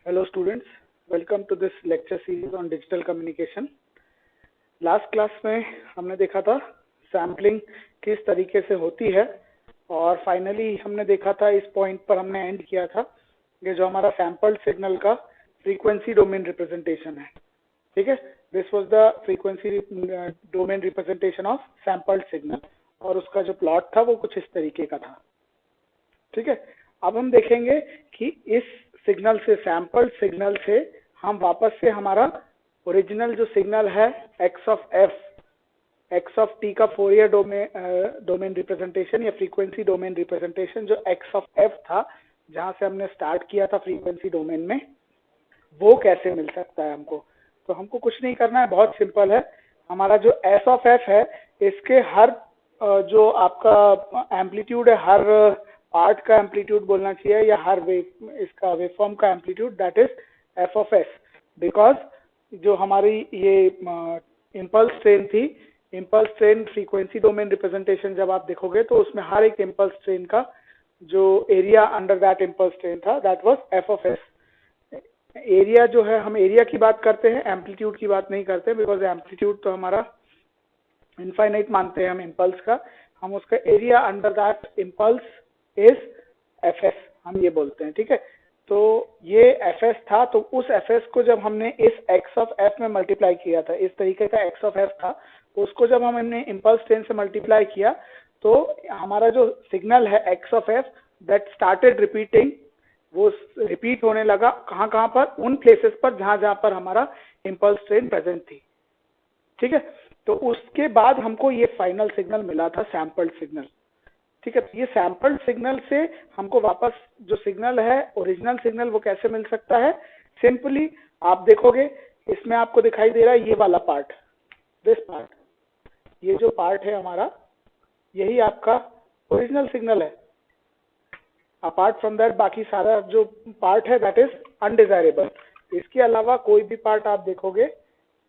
Hello students, welcome to this lecture series on digital communication. Last class में हमने देखा था सैम्पलिंग किस तरीके से होती है और फाइनली हमने देखा था इस पॉइंट पर हमने एंड किया था ये जो हमारा सैम्पल्ड सिग्नल का फ्रीक्वेंसी डोमेन रिप्रेजेंटेशन है. ठीक है, this was the frequency domain representation of sampled signal और उसका जो प्लॉट था वो कुछ इस तरीके का था. ठीक है, अब हम देखेंगे कि इस सिग्नल से, सैम्पल्ड सिग्नल से हम वापस से हमारा ओरिजिनल जो सिग्नल है x ऑफ t का फोरियर डोमेन रिप्रेजेंटेशन या फ्रीक्वेंसी डोमेन रिप्रेजेंटेशन जो x ऑफ f था, जहां से हमने स्टार्ट किया था फ्रीक्वेंसी डोमेन में, वो कैसे मिल सकता है हमको. तो हमको कुछ नहीं करना है, बहुत सिंपल है. हमारा जो s ऑफ f है, इसके हर जो आपका एम्पलीट्यूड है, हर पार्ट का एम्पलीट्यूड बोलना चाहिए या हर इसका वेवफॉर्म का amplitude, that is f of s. Because जो हमारी ये इम्पल्स ट्रेन थी, impulse train frequency domain representation जब आप देखोगे तो उसमें हर एक इम्पल्स ट्रेन का जो area under that impulse train था, that was f of s. Area जो है, हम एरिया की बात करते हैं, एम्पलीट्यूड की बात नहीं करते, बिकॉज एम्पलीट्यूड तो हमारा इनफाइनाइट मानते हैं हम इम्पल्स का. हम उसका area under that impulse is fs, हम ये बोलते हैं. ठीक है, तो ये fs था. तो उस fs को जब हमने इस x ऑफ f में मल्टीप्लाई किया था, इस तरीके का x ऑफ f था, तो उसको जब हमने इम्पल्स ट्रेन से मल्टीप्लाई किया तो हमारा जो सिग्नल है x of f that started repeating, वो रिपीट होने लगा कहाँ पर, उन प्लेसेस पर जहां पर हमारा इम्पल्स ट्रेन प्रेजेंट थी. ठीक है, तो उसके बाद हमको ये फाइनल सिग्नल मिला था, सैम्पल्ड सिग्नल. ठीक है, तो ये सैम्पल्ड सिग्नल से हमको वापस जो सिग्नल है, ओरिजिनल सिग्नल, वो कैसे मिल सकता है. सिंपली आप देखोगे इसमें आपको दिखाई दे रहा है ये वाला पार्ट, दिस पार्ट, ये जो पार्ट है हमारा, यही आपका ओरिजिनल सिग्नल है. अपार्ट फ्रॉम दैट बाकी सारा जो पार्ट है दैट इज अनडिजायरेबल. इसके अलावा कोई भी पार्ट आप देखोगे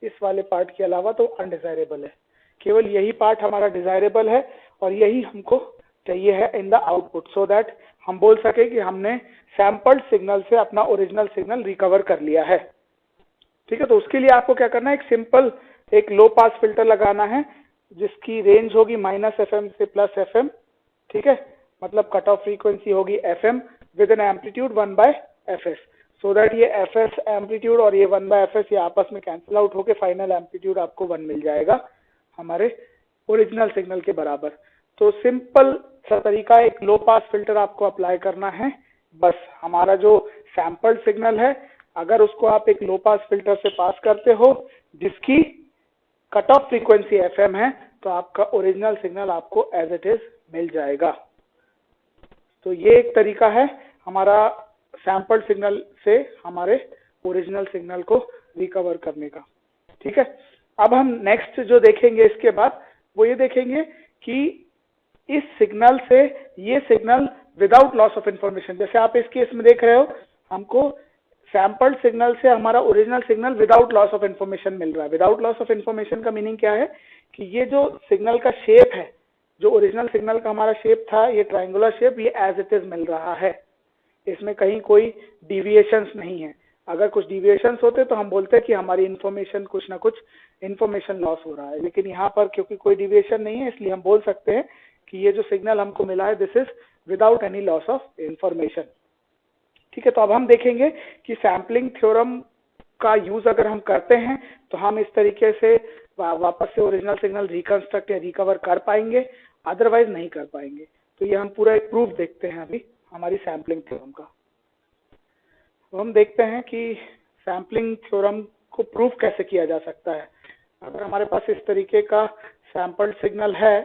इस वाले पार्ट के अलावा तो अनडिजायरेबल है. केवल यही पार्ट हमारा डिजायरेबल है और यही हमको चाहिए है in the output, so that हम बोल सके कि हमने सैम्पल्ड सिग्नल से अपना ओरिजिनल सिग्नल रिकवर कर लिया है. ठीक है, तो उसके लिए आपको क्या करना है, एक सिंपल एक लो पास फिल्टर लगाना है जिसकी रेंज होगी -FM से +FM. ठीक है, मतलब कट ऑफ फ्रीक्वेंसी होगी FM with an amplitude 1/fs, so that ये fs एम्पलीट्यूड और ये 1/fs ये आपस में कैंसिल आउट होके फाइनल एम्पलीट्यूड आपको 1 मिल जाएगा हमारे ओरिजिनल सिग्नल के बराबर. तो सिंपल सा तरीका, एक लो पास फिल्टर आपको अप्लाई करना है. बस हमारा जो सैम्पल्ड सिग्नल है, अगर उसको आप एक लो पास फिल्टर से पास करते हो जिसकी कट ऑफ फ्रीक्वेंसी FM है, तो आपका ओरिजिनल सिग्नल आपको एज इट इज मिल जाएगा. तो ये एक तरीका है हमारा सैम्पल्ड सिग्नल से हमारे ओरिजिनल सिग्नल को रिकवर करने का. ठीक है, अब हम नेक्स्ट जो देखेंगे इसके बाद वो ये देखेंगे कि इस सिग्नल से ये signal without loss of information, जैसे आप इस केस में देख रहे हो, हमको सैम्पल्ड सिग्नल से हमारा original signal without loss of information मिल रहा है. विदाउट लॉस ऑफ इंफॉर्मेशन का मीनिंग क्या है कि ये जो सिग्नल का शेप है, जो ओरिजिनल सिग्नल का हमारा शेप था, ये ट्रायंगुलर शेप, ये एज इट इज मिल रहा है. इसमें कहीं कोई डिविएशंस नहीं है. अगर कुछ डिविएशंस होते तो हम बोलते कि हमारी इंफॉर्मेशन, कुछ ना कुछ इंफॉर्मेशन लॉस हो रहा है, लेकिन यहाँ पर क्योंकि कोई डिविएशन नहीं है, इसलिए हम बोल सकते हैं कि ये जो सिग्नल हमको मिला है, this is without any loss of information. ठीक है, तो अब हम देखेंगे कि सैम्पलिंग थ्योरम का यूज अगर हम करते हैं तो हम इस तरीके से वापस से ओरिजिनल सिग्नल रिकंस्ट्रक्ट या रिकवर कर पाएंगे, अदरवाइज नहीं कर पाएंगे. तो ये हम पूरा एक प्रूफ देखते हैं अभी हमारी सैम्पलिंग थ्योरम का. तो हम देखते हैं कि सैम्पलिंग थ्योरम को प्रूफ कैसे किया जा सकता है. अगर हमारे पास इस तरीके का सैम्पल्ड सिग्नल है,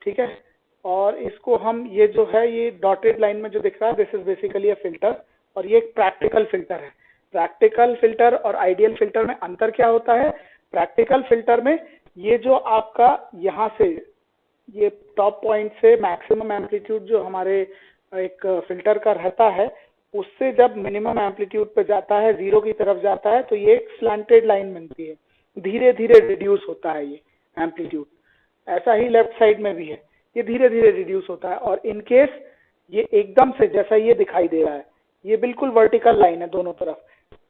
ठीक है, और इसको हम, ये जो है ये डॉटेड लाइन में जो दिख रहा है, this is basically a filter, और ये एक प्रैक्टिकल फिल्टर है. प्रैक्टिकल फिल्टर और आइडियल फिल्टर में अंतर क्या होता है. प्रैक्टिकल फिल्टर में ये जो आपका यहाँ से ये टॉप पॉइंट से मैक्सिमम एम्पलीट्यूड जो हमारे एक फिल्टर का रहता है, उससे जब मिनिमम एम्पलीट्यूड पे जाता है, 0 की तरफ जाता है, तो ये एक स्लैंटेड लाइन बनती है, धीरे धीरे रिड्यूस होता है ये एम्पलीट्यूड. ऐसा ही लेफ्ट साइड में भी है, ये धीरे धीरे रिड्यूस होता है. और इनकेस ये एकदम से, जैसा ये दिखाई दे रहा है, ये बिल्कुल वर्टिकल लाइन है दोनों तरफ,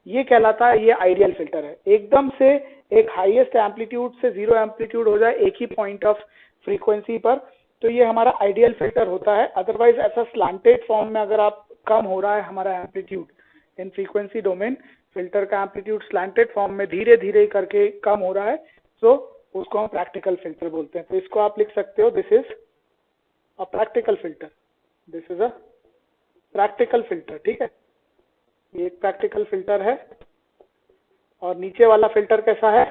ये कहलाता है, ये आइडियल फिल्टर है। एकदम से एक हाईएस्ट एम्पलीट्यूड से जीरो एम्पलीट्यूड हो जाए एक ही पॉइंट ऑफ फ्रीक्वेंसी पर, तो ये हमारा आइडियल फिल्टर होता है। अदरवाइज ऐसा स्लांटेड फॉर्म में अगर आप कम हो रहा है हमारा amplitude in frequency domain, filter का एम्पलीट्यूड स्लांटेड फॉर्म में धीरे धीरे करके कम हो रहा है, तो उसको हम प्रैक्टिकल फिल्टर बोलते हैं। तो इसको आप लिख सकते हो, this is a practical filter, this is a practical filter. ठीक है, ये एक प्रैक्टिकल फिल्टर है। और नीचे वाला फिल्टर कैसा है,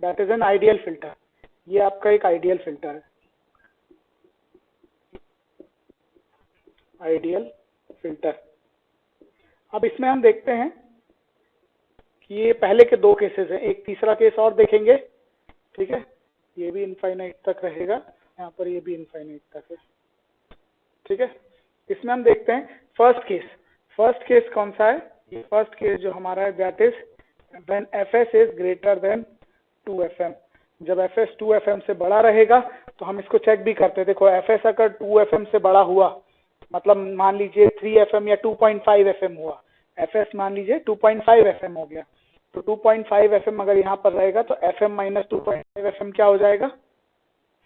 that is an ideal filter. ये आपका एक आइडियल फिल्टर है, आइडियल फिल्टर। अब इसमें हम देखते हैं कि ये पहले के दो केसेस हैं, एक तीसरा केस और देखेंगे। ठीक है, ये भी इनफाइनाइट तक रहेगा, यहाँ पर ये भी इनफाइनाइट तक है। ठीक है, इसमें हम देखते हैं फर्स्ट केस। फर्स्ट केस कौन सा है, ये फर्स्ट केस जो हमारा है, that is when fs is greater then 2fm। जब fs 2fm से बड़ा रहेगा तो हम इसको चेक भी करते हैं। देखो fs अगर 2fm से बड़ा हुआ, मतलब मान लीजिए 3fm या 2.5fm हुआ, fs मान लीजिए 2.5fm हो गया, तो 2.5fm अगर यहाँ पर रहेगा तो fm माइनस 2.5fm क्या हो जाएगा,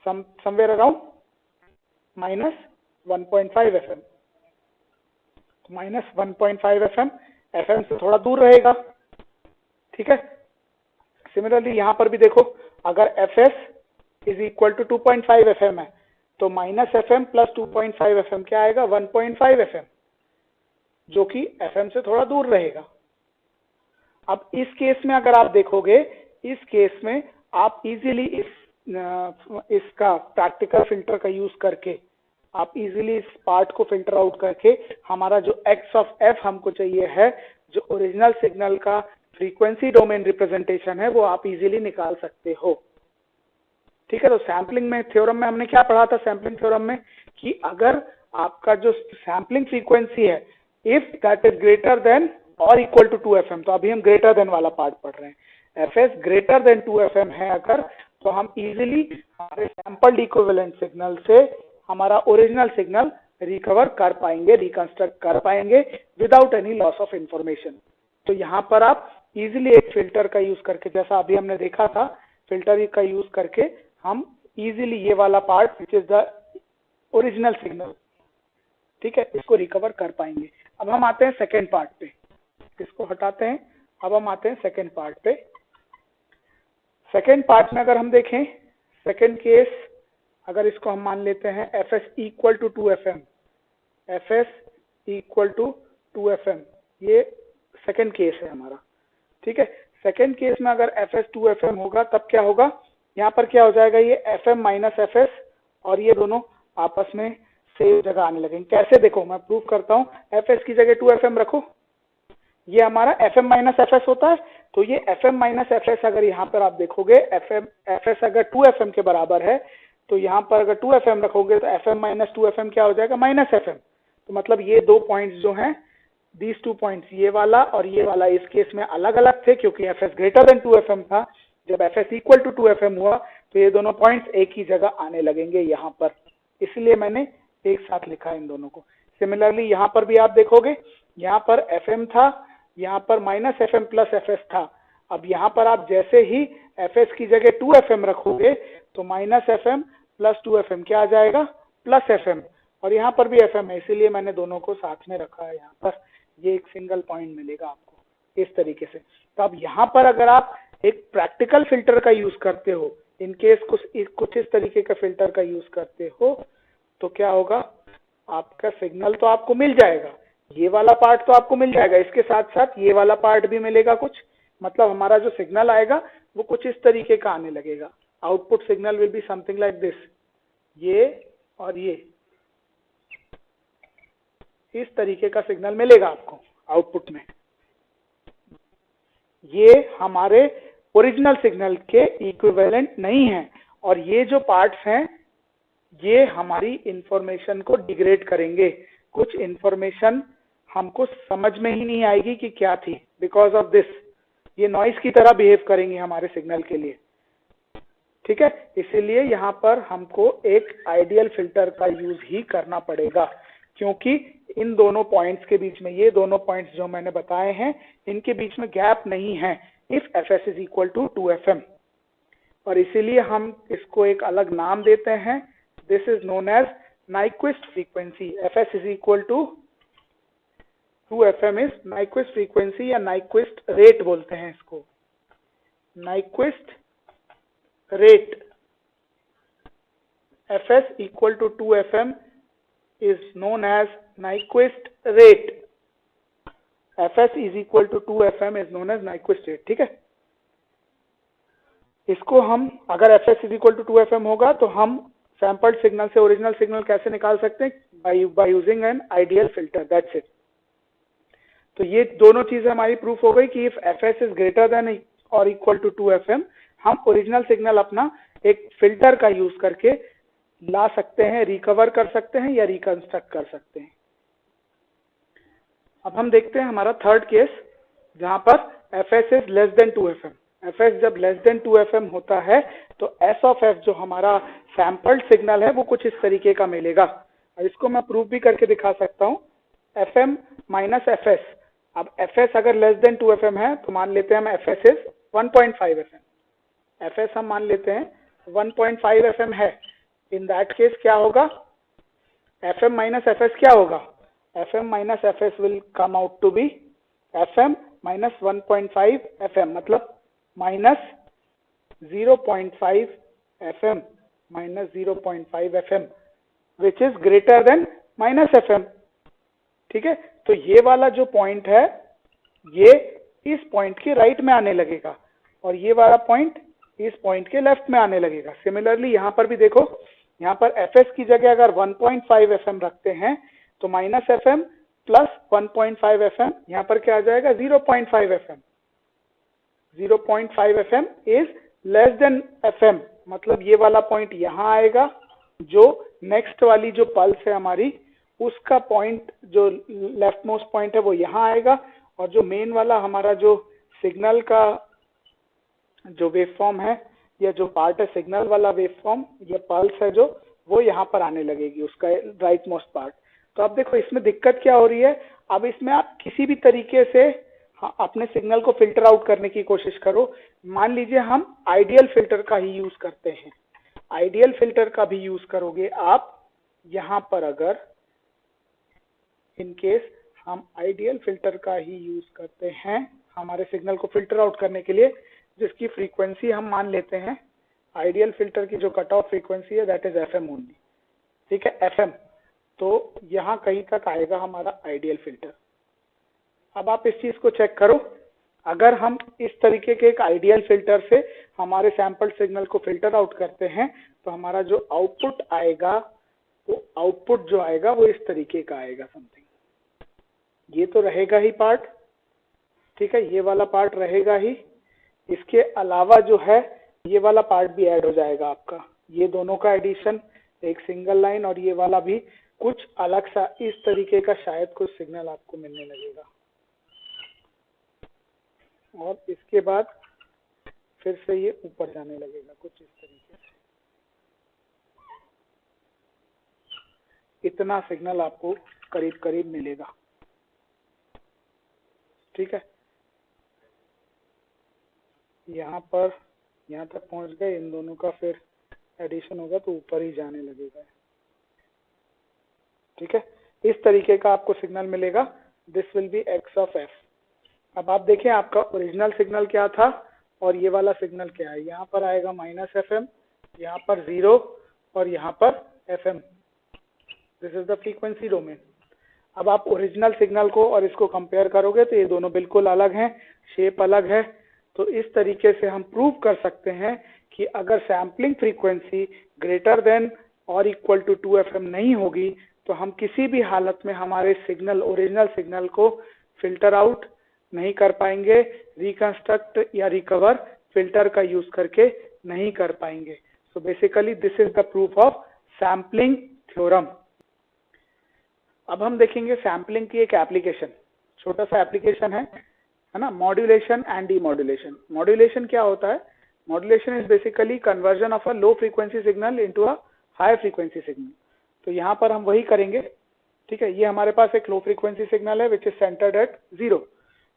somewhere around minus 1.5fm। Minus 1.5fm fm से थोड़ा दूर रहेगा। ठीक है, सिमिलरली यहाँ पर भी देखो, अगर fs is equal to 2.5fm है तो माइनस fm प्लस 2.5fm क्या आएगा, 1.5fm, जो कि fm से थोड़ा दूर रहेगा। अब इस केस में अगर आप देखोगे, इस केस में आप इजीली इसका प्रैक्टिकल फिल्टर का यूज करके आप इजीली इस पार्ट को फिल्टर आउट करके हमारा जो x ऑफ f हमको चाहिए है, जो ओरिजिनल सिग्नल का फ्रीक्वेंसी डोमेन रिप्रेजेंटेशन है, वो आप इजीली निकाल सकते हो। ठीक है, तो सैम्पलिंग में थ्योरम में हमने क्या पढ़ा था, सैम्पलिंग थ्योरम में, कि अगर आपका जो सैम्पलिंग फ्रीक्वेंसी है, if that is greater then और इक्वल टू 2fm, तो अभी हम ग्रेटर देन वाला पार्ट पढ़ रहे हैं, fs ग्रेटर देन 2fm है अगर, तो हम इजीली हमारे सैंपल्ड इक्विवेलेंट सिग्नल से हमारा ओरिजिनल सिग्नल रिकवर कर पाएंगे, रिकंस्ट्रक्ट कर पाएंगे without any loss of information. तो यहाँ पर आप इजीली एक फिल्टर का यूज करके, जैसा अभी हमने देखा था, फिल्टर का यूज करके हम इजीली ये वाला part which is the original signal, ठीक है, इसको रिकवर कर पाएंगे। अब हम आते हैं सेकेंड पार्ट पे, इसको हटाते हैं। अब हम आते हैं सेकेंड पार्ट पे। सेकेंड पार्ट में अगर हम देखें, सेकेंड केस अगर इसको हम मान लेते हैं fs equal to 2fm, fs equal to 2fm, ये सेकेंड केस है हमारा। ठीक है, सेकेंड केस में अगर fs 2fm होगा तब क्या होगा, यहाँ पर क्या हो जाएगा, ये fm माइनस fs और ये दोनों आपस में सेम जगह आने लगेंगे। कैसे, देखो मैं प्रूव करता हूँ। fs की जगह 2fm रखो, ये हमारा fm माइनस fs होता है, तो ये fm माइनस fs अगर यहाँ पर आप देखोगे, fs अगर 2fm के बराबर है, तो यहाँ पर अगर 2fm रखोगे तो fm माइनस 2fm क्या हो जाएगा, माइनस fm। तो मतलब ये दो पॉइंट्स जो हैं, दीज टू पॉइंट्स, ये वाला और ये वाला, इस केस में अलग अलग थे क्योंकि fs ग्रेटर देन 2fm था। जब fs इक्वल टू 2fm हुआ तो ये दोनों पॉइंट्स एक ही जगह आने लगेंगे यहाँ पर, इसलिए मैंने एक साथ लिखा इन दोनों को। सिमिलरली यहाँ पर भी आप देखोगे, यहाँ पर fm था, यहाँ पर माइनस fm प्लस fs था। अब यहाँ पर आप जैसे ही fs की जगह 2fm रखोगे तो माइनस fm प्लस 2fm क्या आ जाएगा, प्लस fm, और यहाँ पर भी fm है, इसीलिए मैंने दोनों को साथ में रखा है। यहाँ पर ये एक सिंगल पॉइंट मिलेगा आपको इस तरीके से। तो अब यहाँ पर अगर आप एक प्रैक्टिकल फिल्टर का यूज करते हो, इन केस कुछ इस तरीके का फिल्टर का यूज करते हो, तो क्या होगा, आपका सिग्नल तो आपको मिल जाएगा, ये वाला पार्ट तो आपको मिल जाएगा, इसके साथ साथ ये वाला पार्ट भी मिलेगा कुछ, मतलब हमारा जो सिग्नल आएगा वो कुछ इस तरीके का आने लगेगा। Output signal will be something like this, ये और ये इस तरीके का सिग्नल मिलेगा आपको आउटपुट में। ये हमारे ओरिजिनल सिग्नल के इक्विवेलेंट नहीं है, और ये जो पार्ट्स हैं ये हमारी इंफॉर्मेशन को डिग्रेड करेंगे। कुछ इंफॉर्मेशन हमको समझ में ही नहीं आएगी कि क्या थी, बिकॉज ऑफ दिस ये नॉइस की तरह बिहेव करेंगे हमारे सिग्नल के लिए। ठीक है, इसीलिए यहाँ पर हमको एक आइडियल फिल्टर का यूज ही करना पड़ेगा, क्योंकि इन दोनों पॉइंट्स के बीच में, ये दोनों पॉइंट्स जो मैंने बताए हैं, इनके बीच में गैप नहीं है if fs is equal to 2fm, और इसीलिए हम इसको एक अलग नाम देते हैं. This is known as Nyquist frequency. fs is equal to 2fm is Nyquist frequency या नाइक्विस्ट रेट बोलते हैं इसको. Nyquist rate fs equal to 2fm is known as Nyquist rate. fs is equal to 2fm is known as Nyquist rate. ठीक है, इसको हम अगर fs is equal to 2fm होगा तो हम सैंपल्ड सिग्नल से ओरिजिनल सिग्नल कैसे निकाल सकते हैं? by using an ideal filter. That's it. तो ये दोनों चीजें हमारी प्रूफ हो गई कि if fs is greater than or equal to 2fm, हम ओरिजिनल सिग्नल अपना एक फिल्टर का यूज करके ला सकते हैं, रिकवर कर सकते हैं या रिकंस्ट्रक्ट कर सकते हैं. अब हम देखते हैं हमारा थर्ड केस जहां पर fs is less than 2fm. fs जब लेस देन 2fm होता है तो s ऑफ f जो हमारा सैंपल्ड सिग्नल है वो कुछ इस तरीके का मिलेगा. और इसको मैं प्रूफ भी करके दिखा सकता हूं. fm minus fs. अब fs अगर लेस देन 2fm है तो मान लेते हैं हम fs इज 1.5fm. fs हम मान लेते हैं 1.5fm है. इन दैट केस क्या होगा? fm माइनस fs क्या होगा? fm minus fs will come out to be fm minus 1.5 fm, मतलब minus 0.5 fm, minus 0.5 fm which is greater than minus fm. ठीक है, तो ये वाला जो पॉइंट है ये इस पॉइंट के राइट में आने लगेगा और ये वाला पॉइंट इस पॉइंट के लेफ्ट में आने लगेगा. सिमिलरली यहाँ पर भी देखो, यहाँ पर fs की जगह अगर 1.5 fm रखते हैं तो माइनस fm प्लस 1.5 fm, यहाँ पर क्या आ जाएगा? 0.5 fm. 0.5 fm is less than fm, मतलब ये वाला पॉइंट यहाँ आएगा. जो नेक्स्ट वाली जो पल्स है हमारी उसका पॉइंट जो लेफ्ट मोस्ट पॉइंट है वो यहाँ आएगा और जो मेन वाला हमारा जो सिग्नल का जो वेवफॉर्म है या जो पार्ट है सिग्नल वाला वेवफॉर्म या पल्स है जो, वो यहाँ पर आने लगेगी उसका राइट मोस्ट पार्ट. तो अब देखो इसमें दिक्कत क्या हो रही है. अब इसमें आप किसी भी तरीके से अपने सिग्नल को फिल्टर आउट करने की कोशिश करो. मान लीजिए हम आइडियल फिल्टर का ही यूज करते हैं. आइडियल फिल्टर का भी यूज करोगे आप. यहाँ पर अगर इन केस हम आइडियल फिल्टर का ही यूज करते हैं हमारे सिग्नल को फिल्टर आउट करने के लिए, जिसकी फ्रीक्वेंसी हम मान लेते हैं आइडियल फिल्टर की जो कट ऑफ फ्रीक्वेंसी है दैट इज fm ओनली. ठीक है, fm. तो यहाँ कहीं तक आएगा हमारा आइडियल फिल्टर. अब आप इस चीज को चेक करो. अगर हम इस तरीके के एक आइडियल फिल्टर से हमारे सैंपल सिग्नल को फिल्टर आउट करते हैं तो हमारा जो आउटपुट आएगा वो आउटपुट जो आएगा वो इस तरीके का आएगा समथिंग. ये तो रहेगा ही पार्ट. ठीक है, ये वाला पार्ट रहेगा ही. इसके अलावा जो है ये वाला पार्ट भी ऐड हो जाएगा आपका. ये दोनों का एडिशन एक सिंगल लाइन और ये वाला भी कुछ अलग सा इस तरीके का शायद कुछ सिग्नल आपको मिलने लगेगा. और इसके बाद फिर से ये ऊपर जाने लगेगा कुछ इस तरीके से. इतना सिग्नल आपको करीब करीब मिलेगा. ठीक है, यहाँ पर यहाँ तक पहुंच गए. इन दोनों का फिर एडिशन होगा तो ऊपर ही जाने लगेगा. ठीक है, इस तरीके का आपको सिग्नल मिलेगा. This will be x of f. अब आप देखें आपका ओरिजिनल सिग्नल क्या था और ये वाला सिग्नल क्या है. यहाँ पर आएगा माइनस fm, यहाँ पर 0 और यहाँ पर fm. This is the frequency domain. अब आप ओरिजिनल सिग्नल को और इसको कंपेयर करोगे तो ये दोनों बिल्कुल अलग हैं, शेप अलग है. तो इस तरीके से हम प्रूव कर सकते हैं कि अगर सैम्पलिंग फ्रीक्वेंसी ग्रेटर देन और इक्वल टू 2fm नहीं होगी तो हम किसी भी हालत में हमारे सिग्नल ओरिजिनल सिग्नल को फिल्टर आउट नहीं कर पाएंगे, रिकंस्ट्रक्ट या रिकवर फिल्टर का यूज करके नहीं कर पाएंगे. So basically this is the proof of sampling theorem. अब हम देखेंगे सैम्पलिंग की एक एप्लीकेशन. छोटा सा एप्लीकेशन है ना, मॉड्यूलेशन एंड डीमॉड्यूलेशन. मॉड्यूलेशन क्या होता है? Modulation is basically conversion of a low frequency signal into a high frequency signal. तो यहाँ पर हम वही करेंगे. ठीक है, ये हमारे पास एक लो फ्रीक्वेंसी सिग्नल है विच इज सेंटर्ड एट 0।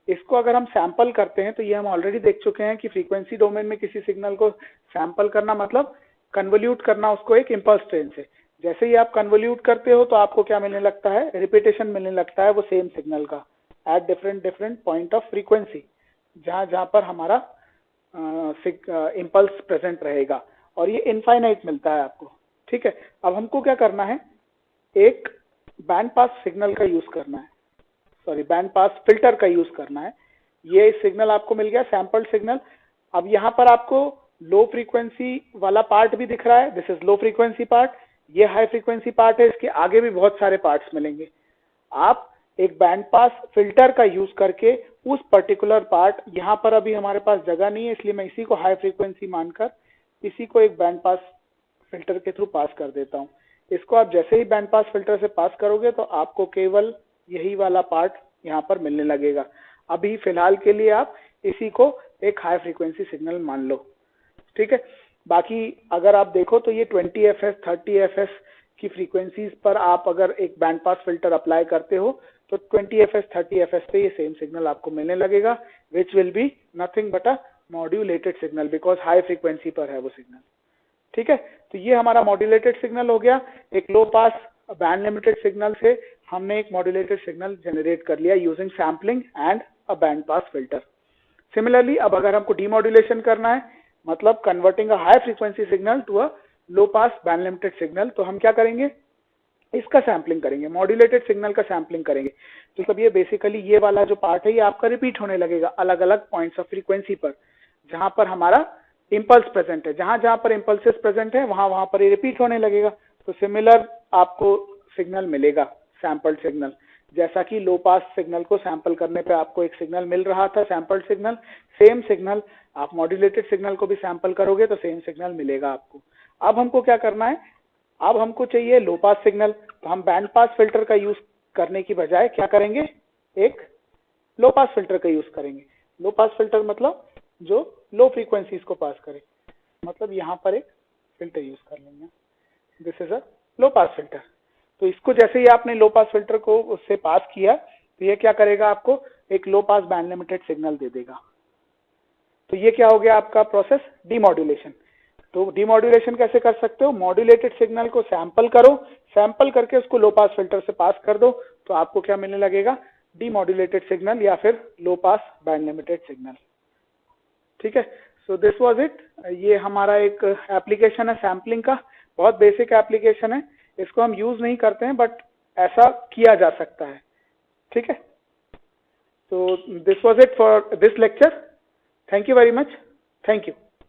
इसको अगर हम सैंपल करते हैं तो ये हम ऑलरेडी देख चुके हैं कि फ्रीक्वेंसी डोमेन में किसी सिग्नल को सैंपल करना मतलब कन्वोल्यूट करना उसको एक इम्पल्स ट्रेन से। जैसे ही आप कन्वोल्यूट करते हो तो आपको क्या मिलने लगता है, रिपीटेशन मिलने लगता है वो सेम सिग्नल का at different point of frequency, जहां जहां पर हमारा इम्पल्स प्रेजेंट रहेगा, और ये इनफाइनाइट मिलता है आपको। ठीक है, अब हमको क्या करना है, एक बैंड पास सिग्नल का यूज करना है, सॉरी बैंड पास फिल्टर का यूज करना है। ये सिग्नल आपको मिल गया सैंपल्ड सिग्नल। अब यहाँ पर आपको लो फ्रीक्वेंसी वाला पार्ट भी दिख रहा है, this is low frequency part, ये हाई फ्रीक्वेंसी पार्ट है, इसके आगे भी बहुत सारे पार्ट्स मिलेंगे। आप एक बैंड पास फिल्टर का यूज करके उस पर्टिकुलर पार्ट, यहाँ पर अभी हमारे पास जगह नहीं है इसलिए मैं इसी को हाई फ्रीक्वेंसी मानकर इसी को एक बैंड पास फिल्टर के थ्रू पास कर देता हूँ। इसको आप जैसे ही बैंड पास फिल्टर से पास करोगे तो आपको केवल यही वाला पार्ट यहाँ पर मिलने लगेगा। अभी फिलहाल के लिए आप इसी को एक हाई फ्रीक्वेंसी सिग्नल मान लो। ठीक है, बाकी अगर आप देखो तो ये 20 fs 30 fs की फ्रीक्वेंसीज पर आप अगर एक बैंड पास फिल्टर अप्लाई करते हो तो 20 fs 30 fs पे ये सेम सिग्नल आपको मिलने लगेगा, which will be nothing but a modulated signal because high frequency पर है वो सिग्नल। ठीक है, तो ये हमारा मॉड्यूलेटेड सिग्नल हो गया। एक low pass band limited signal से हमने एक मॉड्यूलेटेड सिग्नल जनरेट कर लिया using sampling and a band pass filter. Similarly अब अगर हमको डीमॉड्यूलेशन करना है, मतलब converting a high frequency signal to a low pass band limited signal, तो हम क्या करेंगे, इसका सैम्पलिंग करेंगे, मॉड्यूलेटेड सिग्नल का सैम्पलिंग करेंगे। तो सब ये बेसिकली ये वाला जो पार्ट है ये आपका रिपीट होने लगेगा अलग अलग पॉइंट्स ऑफ फ्रीक्वेंसी पर, जहां पर हमारा इम्पल्स प्रेजेंट है, जहां जहां पर इम्पल्सेस प्रेजेंट है वहां वहां पर ये रिपीट होने लगेगा। तो सिमिलर आपको सिग्नल मिलेगा, सैंपल्ड सिग्नल, जैसा कि लो पास सिग्नल को सैंपल करने पे आपको एक सिग्नल मिल रहा था सैंपल्ड सिग्नल, सेम सिग्नल आप मॉड्यूलेटेड सिग्नल को भी सैंपल करोगे तो सेम सिग्नल मिलेगा आपको। अब हमको क्या करना है, अब हमको चाहिए लो पास सिग्नल, तो हम बैंड पास फिल्टर का यूज करने की बजाय क्या करेंगे, एक लो पास फिल्टर का यूज करेंगे। लो पास फिल्टर मतलब जो लो फ्रीक्वेंसीज को पास करे, मतलब यहाँ पर एक फिल्टर यूज कर लेंगे, this is a low pass filter. तो इसको जैसे ही आपने लो पास फिल्टर को उससे पास किया तो ये क्या करेगा, आपको एक low pass band limited signal दे देगा। तो ये क्या हो गया आपका प्रोसेस, डीमॉड्यूलेशन। तो डीमॉड्यूलेशन कैसे कर सकते हो, मॉड्यूलेटेड सिग्नल को सैंपल करो, सैंपल करके उसको लो पास फिल्टर से पास कर दो, तो आपको क्या मिलने लगेगा, डीमॉड्यूलेटेड सिग्नल या फिर लो पास बैंड लिमिटेड सिग्नल। ठीक है, सो दिस वाज इट। ये हमारा एक एप्लीकेशन है सैम्पलिंग का, बहुत बेसिक एप्लीकेशन है, इसको हम यूज नहीं करते हैं बट ऐसा किया जा सकता है। ठीक है, तो this was it for this lecture, thank you very much, thank you.